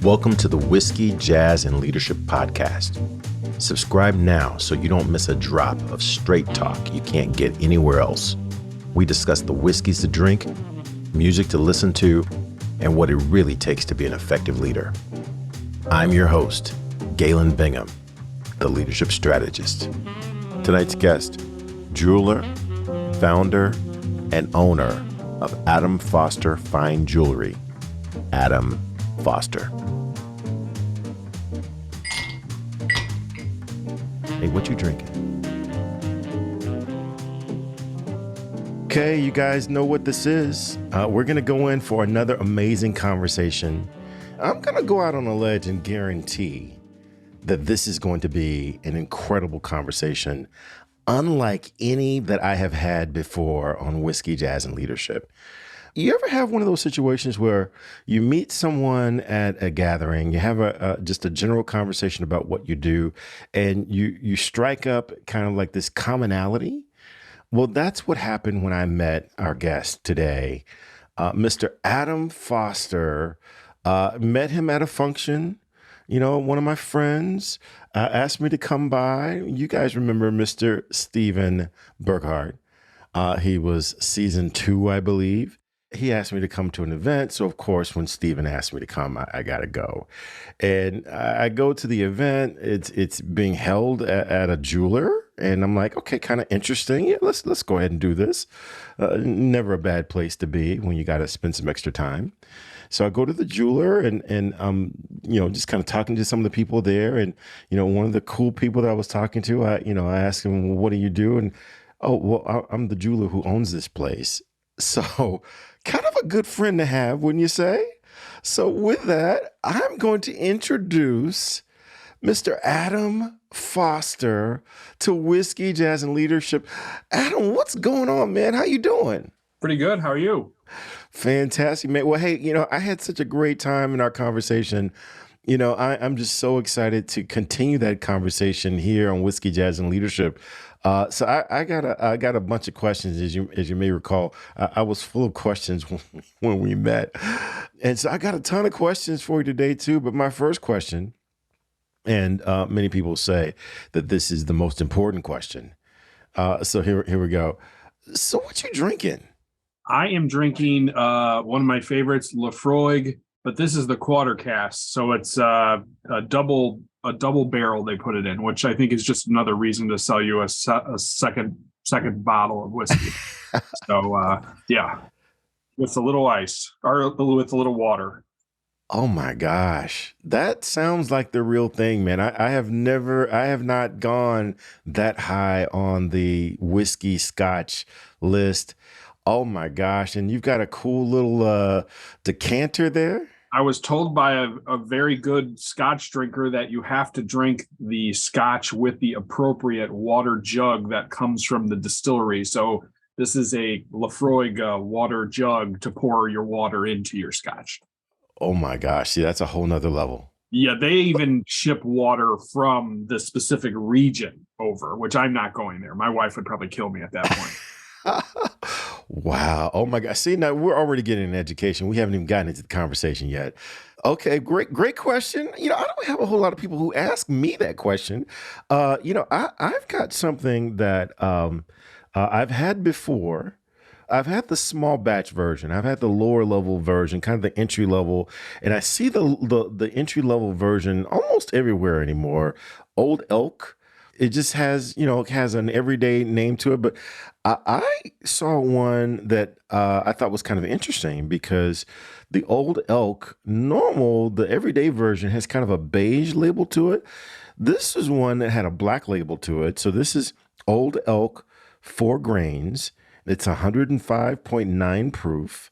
Welcome to the Whiskey, Jazz, and Leadership Podcast. Subscribe now so you don't miss a drop of straight talk you can't get anywhere else. We discuss the whiskeys to drink, music to listen to, and what it really takes to be an effective leader. I'm your host, Galen Bingham, the leadership strategist. Tonight's guest, jeweler, founder, and owner of Adam Foster Fine Jewelry, Adam Foster. Hey, what you drinking? Okay, you guys know what this is. We're going to go in for another amazing conversation. I'm going to go out on a ledge and guarantee that this is going to be an incredible conversation, unlike any that I have had before on Whiskey, Jazz, and Leadership. You ever have one of those situations where you meet someone at a gathering, you have just a general conversation about what you do, and you strike up kind of like this commonality? Well, that's what happened when I met our guest today, Mr. Adam Foster. Met him at a function. You know, one of my friends asked me to come by. You guys remember Mr. Stephen Burkhardt. He was season 2, I believe. He asked me to come to an event. So, of course, when Stephen asked me to come, I got to go. And I go to the event. It's being held at a jeweler. And I'm like, okay, kind of interesting. Yeah, let's go ahead and do this. Never a bad place to be when you got to spend some extra time. So I go to the jeweler and just kind of talking to some of the people there. And, one of the cool people that I was talking to, I asked him, well, what do you do? And, I'm the jeweler who owns this place. So kind of a good friend to have, wouldn't you say? So with that, I'm going to introduce Mr. Adam Foster to Whiskey, Jazz, and Leadership. Adam, what's going on, man? How you doing? Pretty good. How are you? Fantastic, man. Well, hey, I had such a great time in our conversation. I'm just so excited to continue that conversation here on Whiskey, Jazz, and Leadership. So I got a bunch of questions, as you may recall. I was full of questions when we met, and so I got a ton of questions for you today too. But my first question, and many people say that this is the most important question. So here we go. So what you drinking? I am drinking one of my favorites, Lafroig, but this is the quarter cast, so it's a double barrel they put it in, which I think is just another reason to sell you a second bottle of whiskey. So yeah, with a little ice or with a little water. Oh my gosh, that sounds like the real thing, man. I have not gone that high on the whiskey scotch list. Oh my gosh. And you've got a cool little decanter there. I was told by a very good scotch drinker that you have to drink the scotch with the appropriate water jug that comes from the distillery. So this is a Lafroig water jug to pour your water into your scotch. Oh my gosh. See, that's a whole nother level. Yeah, they even ship water from the specific region over, which I'm not going there. My wife would probably kill me at that point. Wow. Oh my gosh. See, now we're already getting an education. We haven't even gotten into the conversation yet. Okay, great question. I don't have a whole lot of people who ask me that question. I've got something that I've had before. I've had the small batch version. I've had the lower level version, kind of the entry level, and I see the entry level version almost everywhere anymore. Old Elk. It just has, has an everyday name to it. But I saw one that I thought was kind of interesting because the Old Elk the everyday version has kind of a beige label to it. This is one that had a black label to it. So this is Old Elk 4 grains. It's 105.9 proof.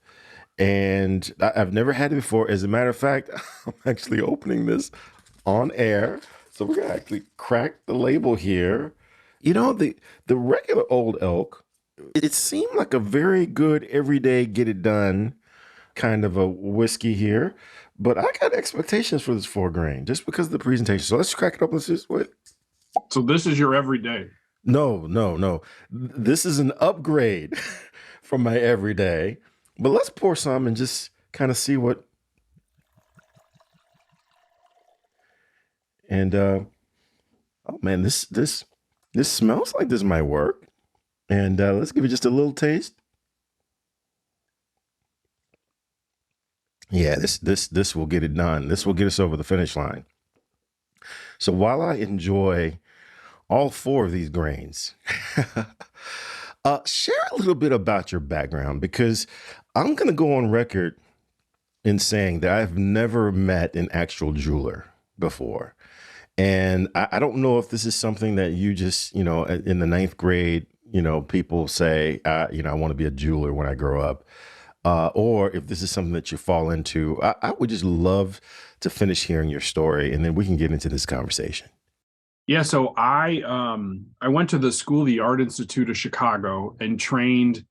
And I've never had it before. As a matter of fact, I'm actually opening this on air. So we're going to actually crack the label here. The regular Old Elk, it seemed like a very good everyday get it done kind of a whiskey here. But I got expectations for this 4 grain just because of the presentation. So let's crack it up. Let's just wait. So this is your everyday? No. This is an upgrade from my everyday. But let's pour some and just kind of see what And oh man, this smells like this might work. And let's give it just a little taste. Yeah, this will get it done. This will get us over the finish line. So while I enjoy all four of these grains, share a little bit about your background, because I'm going to go on record in saying that I've never met an actual jeweler before. And I don't know if this is something that you just, in the ninth grade, people say, I want to be a jeweler when I grow up. Or if this is something that you fall into. I would just love to finish hearing your story, and then we can get into this conversation. Yeah, so I went to the school, the Art Institute of Chicago, and trained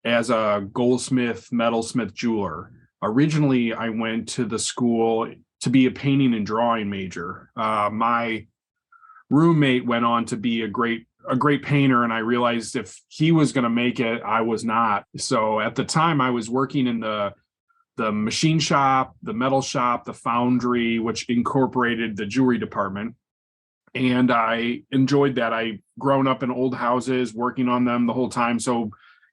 as a goldsmith, metalsmith jeweler. Originally, I went to the school to be a painting and drawing major. My roommate went on to be a great painter, and I realized if he was going to make it, I was not. So at the time, I was working in the machine shop, the metal shop, the foundry, which incorporated the jewelry department. And I enjoyed that. I grown up in old houses, working on them the whole time. So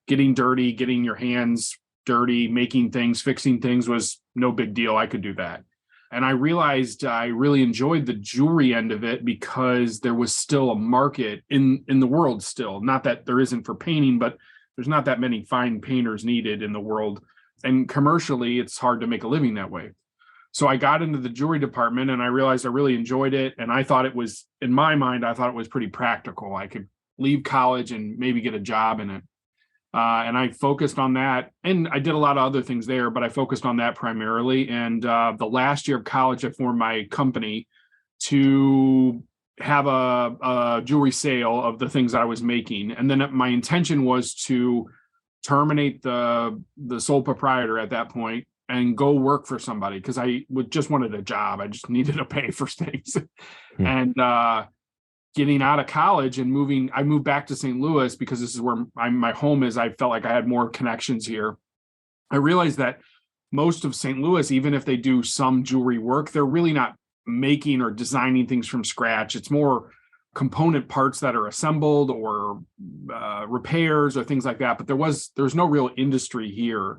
getting dirty, getting your hands dirty, making things, fixing things was no big deal. I could do that. And I realized I really enjoyed the jewelry end of it because there was still a market in the world still. Not that there isn't for painting, but there's not that many fine painters needed in the world. And commercially, it's hard to make a living that way. So I got into the jewelry department and I realized I really enjoyed it. And I thought it was, in my mind, I thought it was pretty practical. I could leave college and maybe get a job in it. And I focused on that. And I did a lot of other things there, but I focused on that primarily. And the last year of college, I formed my company to have a jewelry sale of the things I was making. And then my intention was to terminate the sole proprietor at that point and go work for somebody, because I just wanted a job. I just needed to pay for things. And getting out of college and I moved back to St. Louis because this is where my home is. I felt like I had more connections here. I realized that most of St. Louis, even if they do some jewelry work, they're really not making or designing things from scratch. It's more component parts that are assembled or repairs or things like that. But there's no real industry here.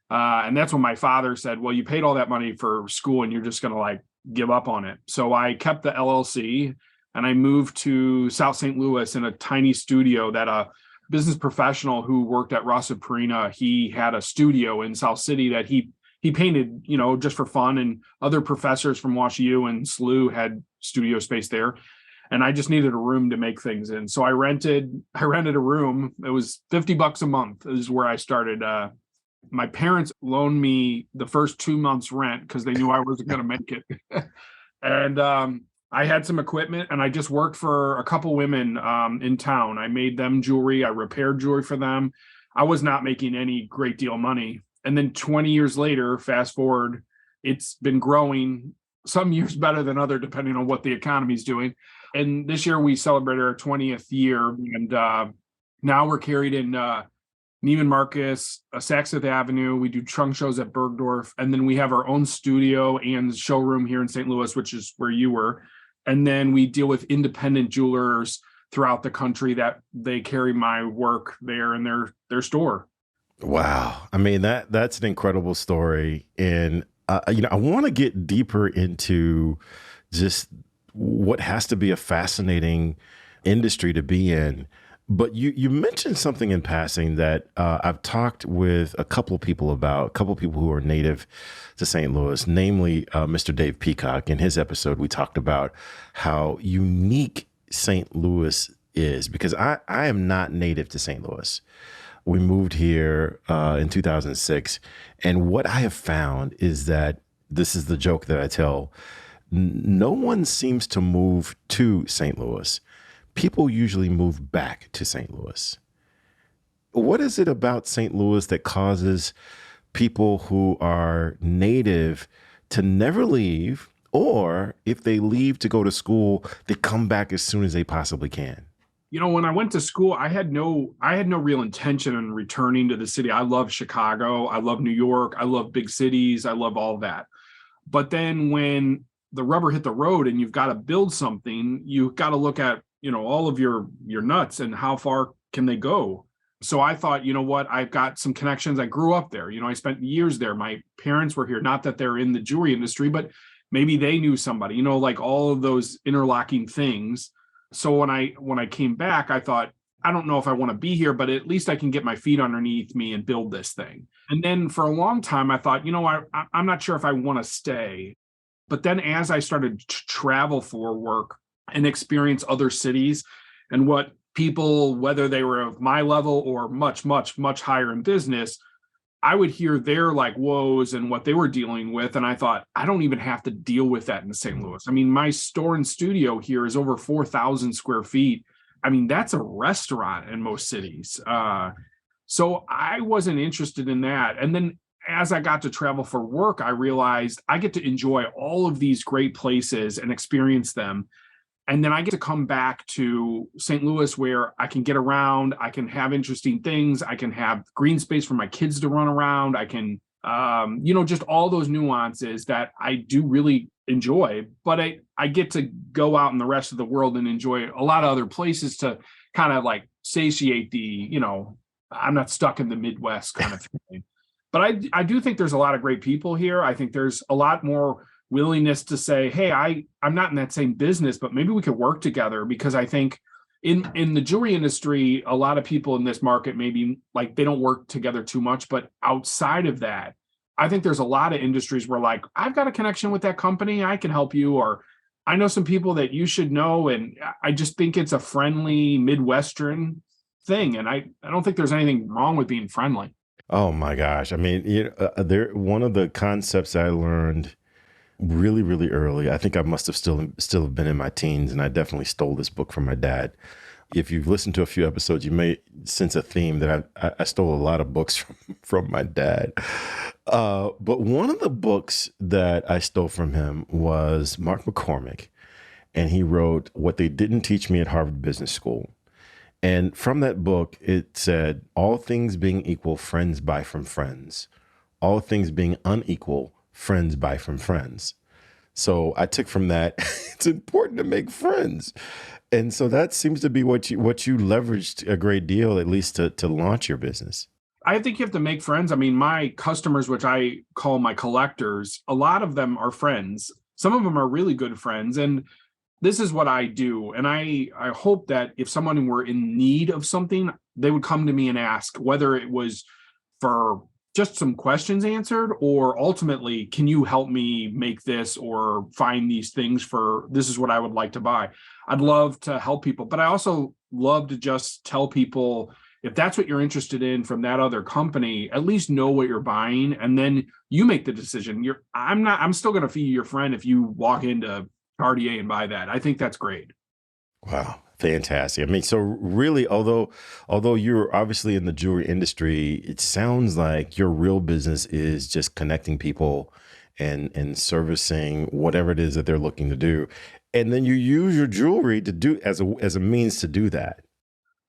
And that's when my father said, well, you paid all that money for school and you're just going to give up on it. So I kept the LLC and I moved to South St. Louis in a tiny studio that a business professional who worked at Rossa Perina, he had a studio in South City that he painted, just for fun. And other professors from WashU and SLU had studio space there. And I just needed a room to make things in. So I rented a room. It was $50 a month is where I started. My parents loaned me the first 2 months rent because they knew I wasn't going to make it. And I had some equipment and I just worked for a couple women in town. I made them jewelry. I repaired jewelry for them. I was not making any great deal of money. And then 20 years later, fast forward, it's been growing, some years better than other, depending on what the economy is doing. And this year we celebrated our 20th year. And now we're carried in Neiman Marcus, Saks Avenue. We do trunk shows at Bergdorf. And then we have our own studio and showroom here in St. Louis, which is where you were. And then we deal with independent jewelers throughout the country that they carry my work there in their store. Wow. I mean, that's an incredible story. And, I want to get deeper into just what has to be a fascinating industry to be in. But you mentioned something in passing that I've talked with a couple of people who are native to St. Louis, namely Mr. Dave Peacock. In his episode, we talked about how unique St. Louis is, because I am not native to St. Louis. We moved here in 2006. And what I have found is that this is the joke that I tell. No one seems to move to St. Louis. People usually move back to St. Louis. What is it about St. Louis that causes people who are native to never leave, or if they leave to go to school, they come back as soon as they possibly can? When I went to school, I had no real intention on returning to the city. I love Chicago. I love New York. I love big cities. I love all that. But then when the rubber hit the road and you've got to build something, you've got to look at, all of your nuts and how far can they go. So I thought, you know what, I've got some connections. I grew up there. I spent years there. My parents were here, not that they're in the jewelry industry, but maybe they knew somebody, like all of those interlocking things. So when I came back, I thought, I don't know if I want to be here, but at least I can get my feet underneath me and build this thing. And then for a long time, I thought, I'm not sure if I want to stay. But then as I started to travel for work and experience other cities and what people, whether they were of my level or much, much, much higher in business, I would hear their like woes and what they were dealing with. And I thought, I don't even have to deal with that in St. Louis. I mean, my store and studio here is over 4,000 square feet. I mean, that's a restaurant in most cities. So I wasn't interested in that. And then as I got to travel for work, I realized I get to enjoy all of these great places and experience them. And then I get to come back to St. Louis where I can get around, I can have interesting things, I can have green space for my kids to run around, I can, just all those nuances that I do really enjoy. But I get to go out in the rest of the world and enjoy a lot of other places to kind of like satiate the, I'm not stuck in the Midwest kind of thing. But I do think there's a lot of great people here. I think there's a lot more willingness to say, hey, I'm not in that same business, but maybe we could work together, because I think in the jewelry industry, a lot of people in this market, maybe like they don't work together too much, but outside of that, I think there's a lot of industries where like, I've got a connection with that company, I can help you, or I know some people that you should know. And I just think it's a friendly Midwestern thing. And I don't think there's anything wrong with being friendly. Oh my gosh. I mean, one of the concepts I learned really, really early. I think I must have still have been in my teens, and I definitely stole this book from my dad. If you've listened to a few episodes, you may sense a theme that I stole a lot of books from my dad. But one of the books that I stole from him was Mark McCormick, and he wrote What They Didn't Teach Me at Harvard Business School. And from that book, it said, all things being equal, friends buy from friends. All things being unequal, friends buy from friends. So I took from that, it's important to make friends. And so that seems to be what you leveraged a great deal, at least to launch your business. I think you have to make friends. I mean, my customers, which I call my collectors, a lot of them are friends. Some of them are really good friends. And this is what I do. And I hope that if someone were in need of something, they would come to me and ask, whether it was for just some questions answered, or ultimately, can you help me make this or find these things for, this is what I would like to buy. I'd love to help people, but I also love to just tell people, if that's what you're interested in from that other company, at least know what you're buying. And then you make the decision. I'm still going to feed your friend if you walk into Cartier and buy that. I think that's great. Wow. Fantastic. I mean, so really, although you're obviously in the jewelry industry, it sounds like your real business is just connecting people and servicing whatever it is that they're looking to do. And then you use your jewelry to do as a means to do that.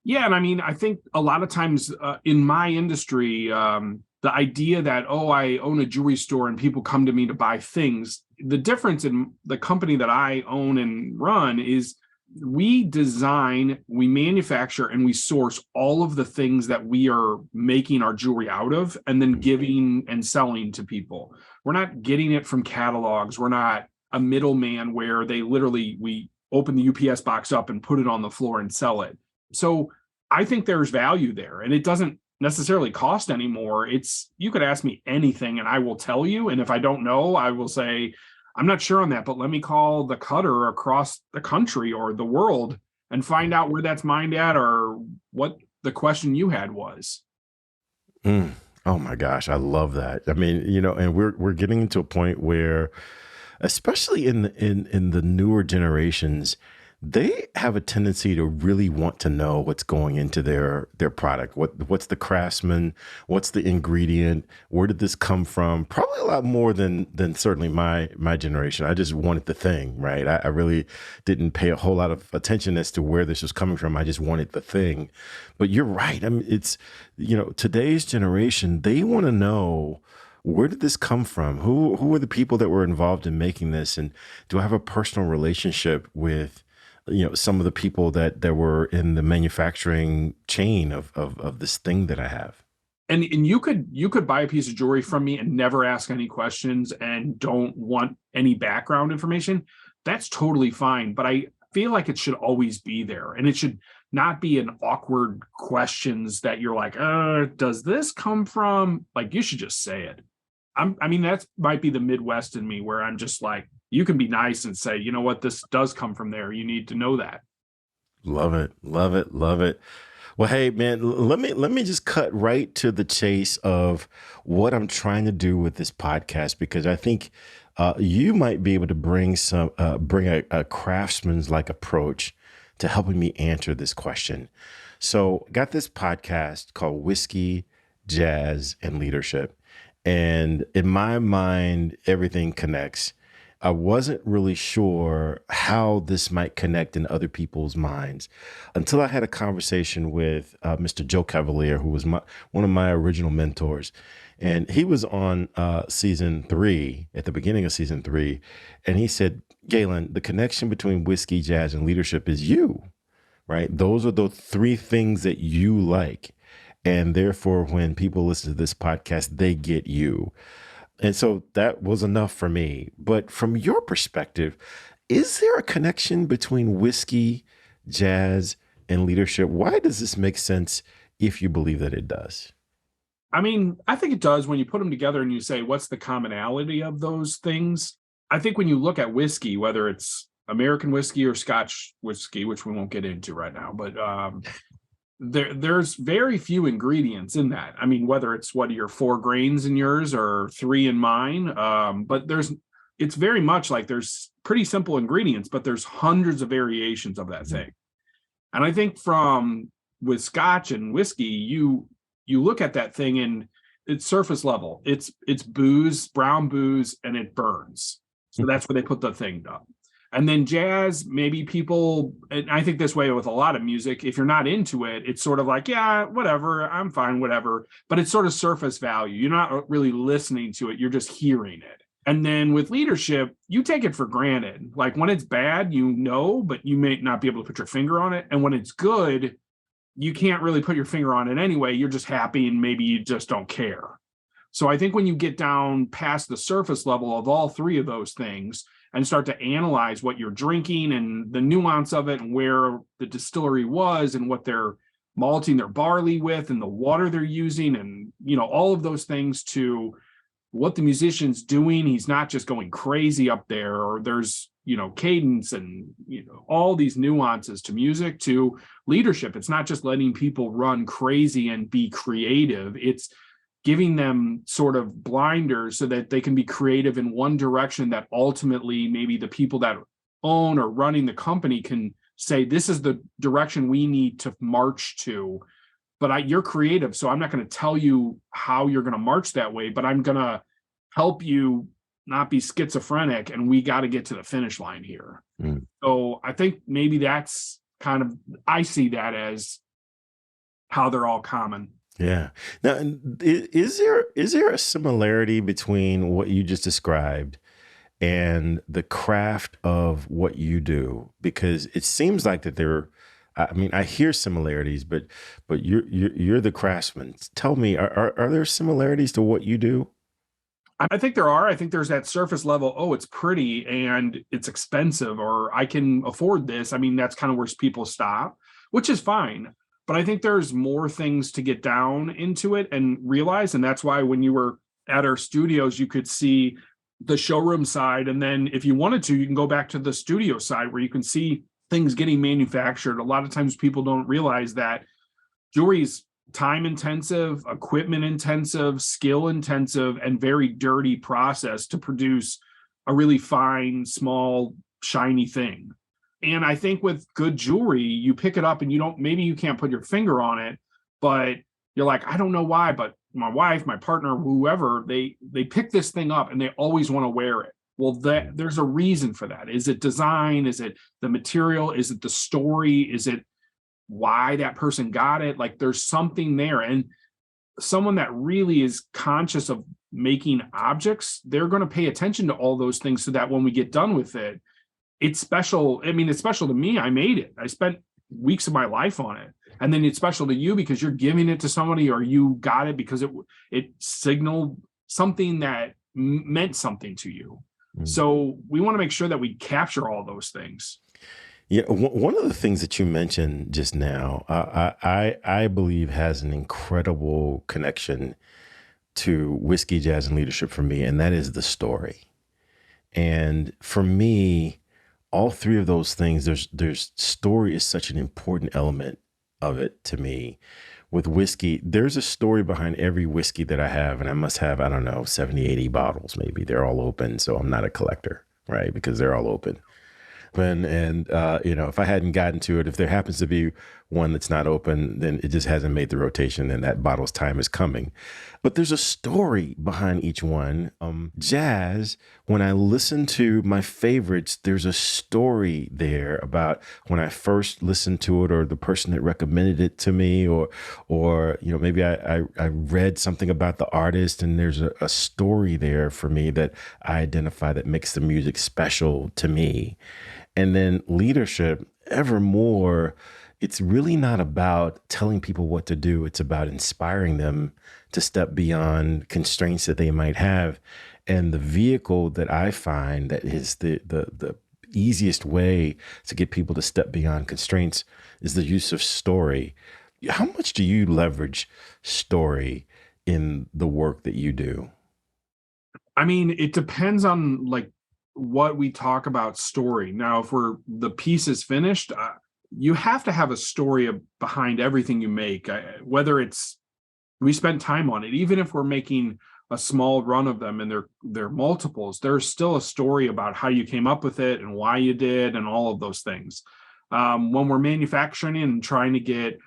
Yeah. And I mean, I think a lot of times in my industry, the idea that, I own a jewelry store and people come to me to buy things, the difference in the company that I own and run is we design, we manufacture, and we source all of the things that we are making our jewelry out of and then giving and selling to people. We're not getting it from catalogs. We're not a middleman where we open the UPS box up and put it on the floor and sell it. So I think there's value there, and it doesn't necessarily cost anymore. You could ask me anything and I will tell you. And if I don't know, I will say, I'm not sure on that, but let me call the cutter across the country or the world and find out where that's mined at or what the question you had was. Oh my gosh, I love that. I mean, and we're getting into a point where, especially in the newer generations, they have a tendency to really want to know what's going into their product. What's the craftsman? What's the ingredient? Where did this come from? Probably a lot more than certainly my generation. I just wanted the thing, right? I really didn't pay a whole lot of attention as to where this was coming from. I just wanted the thing. But you're right. I mean, it's, today's generation, they want to know Where did this come from? Who were the people that were involved in making this? And do I have a personal relationship with, some of the people that were in the manufacturing chain of this thing that I have? And you could buy a piece of jewelry from me and never ask any questions and don't want any background information. That's totally fine. But I feel like it should always be there. And it should not be an awkward questions that you're like, does this come from? Like, you should just say it. I mean, that might be the Midwest in me where I'm just like, you can be nice and say, you know what, this does come from there. You need to know that. Love it, love it, love it. Well, hey man, let me just cut right to the chase of what I'm trying to do with this podcast, because I think you might be able to bring a craftsman's like approach to helping me answer this question. So, got this podcast called Whiskey, Jazz, and Leadership, and in my mind, everything connects. I wasn't really sure how this might connect in other people's minds until I had a conversation with Mr. Joe Cavalier, who was one of my original mentors. And he was on season 3, at the beginning of season 3. And he said, Galen, the connection between whiskey, jazz, and leadership is you, right? Those are the 3 things that you like. And therefore, when people listen to this podcast, they get you. And so that was enough for me. But from your perspective, is there a connection between whiskey, jazz, and leadership? Why does this make sense if you believe that it does? I mean, I think it does when you put them together and you say, what's the commonality of those things? I think when you look at whiskey, whether it's American whiskey or Scotch whiskey, which we won't get into right now, but there's very few ingredients in that. I mean, whether it's what are your 4 grains in yours or 3 in mine, but it's very much like there's pretty simple ingredients, but there's hundreds of variations of that thing. And I think with Scotch and whiskey, you look at that thing and it's surface level. It's booze, brown booze, and it burns. So that's where they put the thing up. And then jazz, maybe people, and I think this way with a lot of music, if you're not into it, it's sort of like, yeah, whatever, I'm fine, whatever. But it's sort of surface value. You're not really listening to it. You're just hearing it. And then with leadership, you take it for granted. Like when it's bad, but you may not be able to put your finger on it. And when it's good, you can't really put your finger on it anyway. You're just happy and maybe you just don't care. So I think when you get down past the surface level of all 3 of those things, and start to analyze what you're drinking and the nuance of it and where the distillery was and what they're malting their barley with and the water they're using and, all of those things to what the musician's doing. He's not just going crazy up there, or there's, cadence and, all these nuances to music, to leadership. It's not just letting people run crazy and be creative. It's giving them sort of blinders so that they can be creative in one direction that ultimately maybe the people that own or running the company can say, this is the direction we need to march to. But you're creative, so I'm not going to tell you how you're going to march that way, but I'm going to help you not be schizophrenic, and we got to get to the finish line here. So I think maybe that's I see that as how they're all common. Yeah. Now, is there a similarity between what you just described and the craft of what you do? Because it seems like that I hear similarities, but you're the craftsman. Tell me, are there similarities to what you do? I think there are. I think there's that surface level. Oh, it's pretty and it's expensive, or I can afford this. I mean, that's kind of where people stop, which is fine. But I think there's more things to get down into it and realize. And that's why when you were at our studios, you could see the showroom side. And then if you wanted to, you can go back to the studio side where you can see things getting manufactured. A lot of times people don't realize that jewelry is time intensive, equipment intensive, skill intensive, and very dirty process to produce a really fine, small, shiny thing. And I think with good jewelry, you pick it up and maybe you can't put your finger on it, but you're like, I don't know why, but my wife, my partner, whoever, they pick this thing up and they always want to wear it. Well, there's a reason for that. Is it design? Is it the material? Is it the story? Is it why that person got it? Like there's something there. And someone that really is conscious of making objects, they're going to pay attention to all those things so that when we get done with it, it's special. I mean, it's special to me. I made it. I spent weeks of my life on it. And then it's special to you because you're giving it to somebody, or you got it because it signaled something that meant something to you. So we want to make sure that we capture all those things. Yeah, one of the things that you mentioned just now, I believe has an incredible connection to whiskey, jazz, and leadership for me, and that is the story. And for me, all three of those things, there's story is such an important element of it to me. With whiskey, there's a story behind every whiskey that I have, and I must have, I don't know, 70, 80 bottles, maybe. They're all open, so I'm not a collector, right? Because they're all open. And if I hadn't gotten to it, if there happens to be one that's not open, then it just hasn't made the rotation, and that bottle's time is coming. But there's a story behind each one. Jazz, when I listen to my favorites, there's a story there about when I first listened to it, or the person that recommended it to me, or maybe I read something about the artist, and there's a story there for me that I identify that makes the music special to me. And then leadership, evermore, it's really not about telling people what to do. It's about inspiring them to step beyond constraints that they might have. And the vehicle that I find that is the easiest way to get people to step beyond constraints is the use of story. How much do you leverage story in the work that you do? I mean, it depends on what we talk about story. Now, if the piece is finished, you have to have a story behind everything you make, whether we spent time on it, even if we're making a small run of them and they're multiples, there's still a story about how you came up with it and why you did and all of those things. When we're manufacturing and trying to get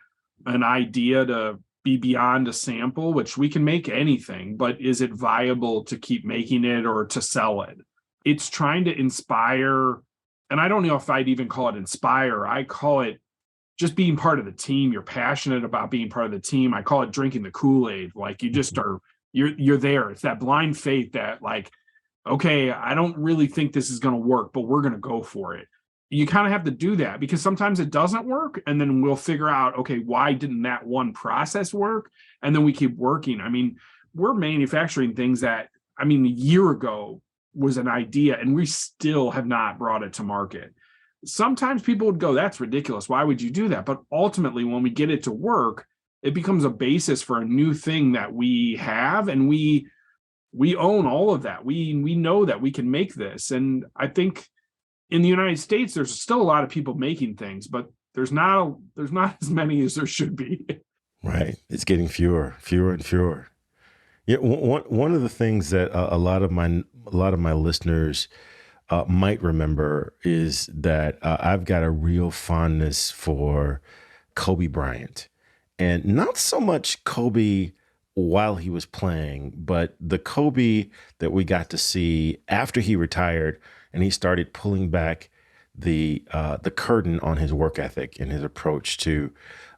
an idea to be beyond a sample, which we can make anything, but is it viable to keep making it or to sell it? It's trying to inspire, and I don't know if I'd even call it inspire. I call it just being part of the team. You're passionate about being part of the team. I call it drinking the Kool-Aid. Like you just are, you're there. It's that blind faith that okay, I don't really think this is going to work, but we're going to go for it. You kind of have to do that because sometimes it doesn't work. And then we'll figure out, okay, why didn't that one process work? And then we keep working. I mean, we're manufacturing things that, a year ago was an idea and we still have not brought it to market. Sometimes people would go, that's ridiculous. Why would you do that? But ultimately, when we get it to work, it becomes a basis for a new thing that we have. And we own all of that. We know that we can make this. And I think in the United States, there's still a lot of people making things, but there's not as many as there should be. Right. It's getting fewer and fewer. Yeah, one of the things that a lot of my listeners might remember is that I've got a real fondness for Kobe Bryant, and not so much Kobe while he was playing, but the Kobe that we got to see after he retired and he started pulling back the curtain on his work ethic and his approach to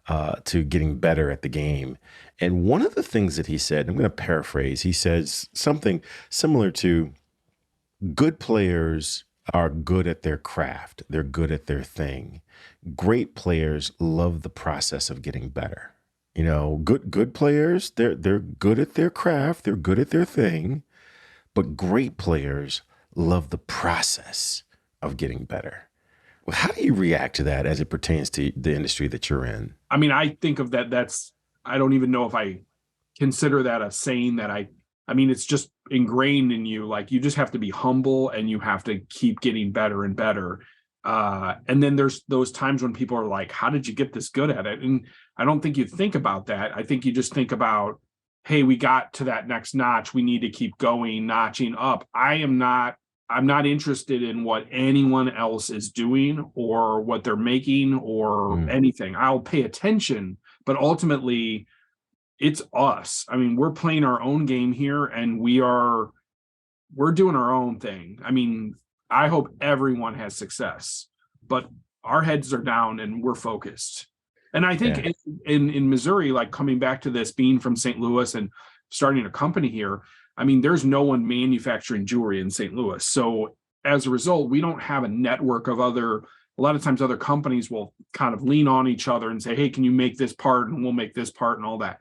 getting better at the game. And one of the things that he said, I'm going to paraphrase, he says something similar to, good players are good at their craft. They're good at their thing. Great players love the process of getting better. Good players, they're good at their craft. They're good at their thing. But great players love the process of getting better. Well, how do you react to that as it pertains to the industry that you're in? I think of that's, I don't even know if I consider that a saying that it's just ingrained in you. Like you just have to be humble and you have to keep getting better and better. And then there's those times when people are like, how did you get this good at it? And I don't think you think about that. I think you just think about, hey, we got to that next notch. We need to keep going, notching up. I'm not interested in what anyone else is doing or what they're making or anything. I'll pay attention, but ultimately it's us. We're playing our own game here and we're doing our own thing. I hope everyone has success, but our heads are down and we're focused. And I think in Missouri, like coming back to this, being from St. Louis and starting a company here, I mean, there's no one manufacturing jewelry in St. Louis. So as a result, we don't have a network of a lot of times other companies will kind of lean on each other and say, hey, can you make this part? And we'll make this part and all that.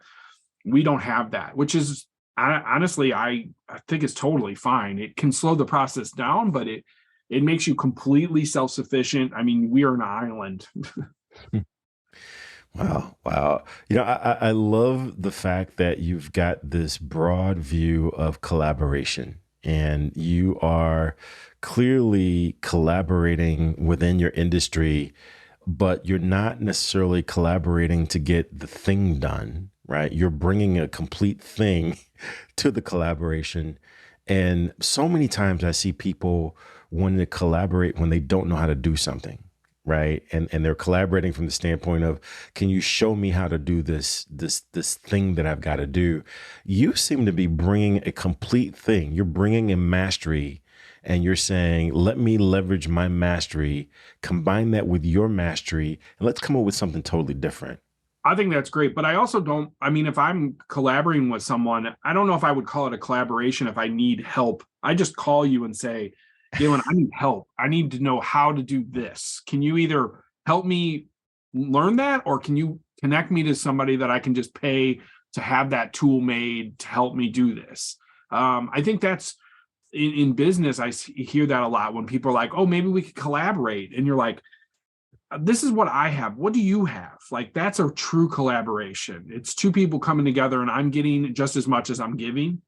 We don't have that, which is honestly, I think it's totally fine. It can slow the process down, but it makes you completely self-sufficient. I mean, we are an island. Wow. Wow. I love the fact that you've got this broad view of collaboration, and you are clearly collaborating within your industry, but you're not necessarily collaborating to get the thing done, right? You're bringing a complete thing to the collaboration. And so many times I see people wanting to collaborate when they don't know how to do something, right? And they're collaborating from the standpoint of, can you show me how to do this thing that I've got to do? You seem to be bringing a complete thing. You're bringing a mastery, and you're saying, let me leverage my mastery, combine that with your mastery, and let's come up with something totally different. I think that's great, but I also don't, I mean, if I'm collaborating with someone, I don't know if I would call it a collaboration if I need help. I just call you and say, Galen, I need help. I need to know how to do this. Can you either help me learn that, or can you connect me to somebody that I can just pay to have that tool made to help me do this? I think that's in business. I hear that a lot when people are like, oh, maybe we could collaborate. And you're like, this is what I have. What do you have? Like, that's a true collaboration. It's two people coming together and I'm getting just as much as I'm giving.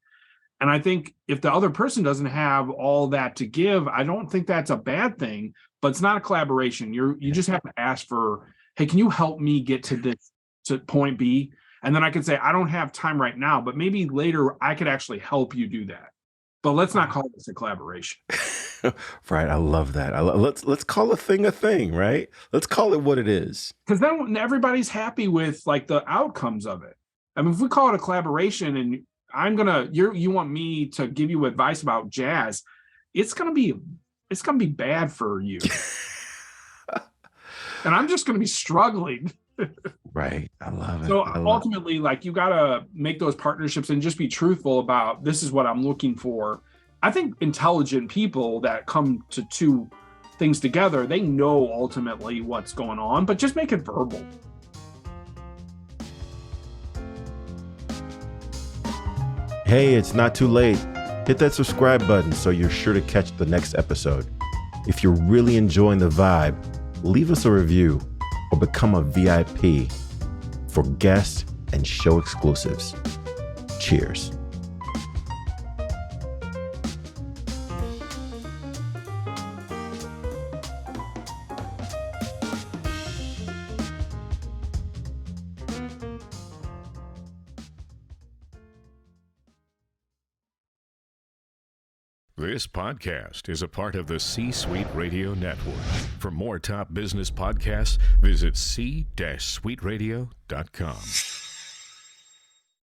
And I think if the other person doesn't have all that to give, I don't think that's a bad thing, but it's not a collaboration. You just have to ask for, hey, can you help me get to this, to point B? And then I could say, I don't have time right now, but maybe later I could actually help you do that. But let's not call this a collaboration. Right. I love that. Let's call a thing, right? Let's call it what it is. Because then everybody's happy with like the outcomes of it. I mean, if we call it a collaboration and you want me to give you advice about jazz, it's gonna be bad for you. And I'm just gonna be struggling. Right. I love it. So ultimately, like, you gotta make those partnerships and just be truthful about, this is what I'm looking for. I think intelligent people that come to two things together, they know ultimately what's going on, but just make it verbal. Hey, it's not too late. Hit that subscribe button so you're sure to catch the next episode. If you're really enjoying the vibe, leave us a review or become a VIP for guest and show exclusives. Cheers. This podcast is a part of the C-Suite Radio Network. For more top business podcasts, visit c-suiteradio.com.